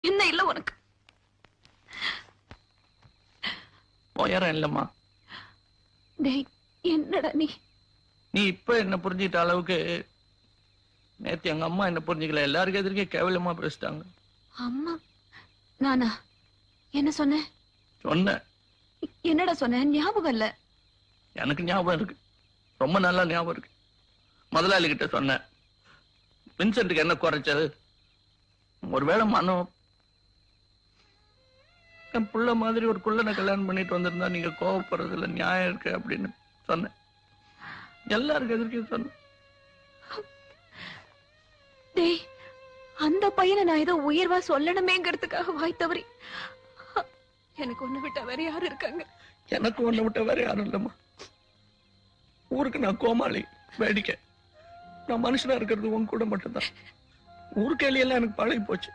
என்ன இல்ல உனக்கு? உயரம் இல்லம்மா. டேய், என்னடா நீ? நீ இப்ப என்ன புரிஞ்சுக்கிட்ட அளவுக்கு நேத்து எங்க அம்மா என்ன புரிஞ்சுக்கல. எல்லாருக்கும் எதிர்க்கே கேவலமா பேசிட்டாங்க. அம்மா? நானா? என்ன சொன்ன? சொன்னேன். என்னடா சொன்ன? ஞாபகம் இல்ல. எனக்கு ஞாபகம் இருக்கு, ரொம்ப நல்லா ஞாபகம் இருக்கு. முதலாளி கிட்ட சொன்னேன், வின்சென்ட்டுக்கு என்ன குறைச்சல், ஒருவேளை மனோ என் புள்ள மாதிரி ஒரு குள்ளனை கல்யாணம் பண்ணிட்டு வந்திருந்தா நீங்க கோவப்படுறதுல நியாயம் இருக்கு அப்படின்னு சொன்னேன். எல்லாருக்கும் எதிர்க்க சொன்னேன். டேய், அந்த பையனை நான் ஏதோ உயர்வா சொல்லணுமேங்கிறதுக்காக வாய் தவறி. எனக்கு ஒண்ணு விட்டா வேற யாரு இருக்காங்க? எனக்கு ஒண்ணு விட்ட வேற யாரும் இல்லம்மா. ஊருக்கு நான் கோமாளி, வேடிக்கை. நான் மனுஷனா இருக்கிறது உன் கூட மட்டும்தான். ஊருக்கேலியெல்லாம் எனக்கு பழகி போச்சு.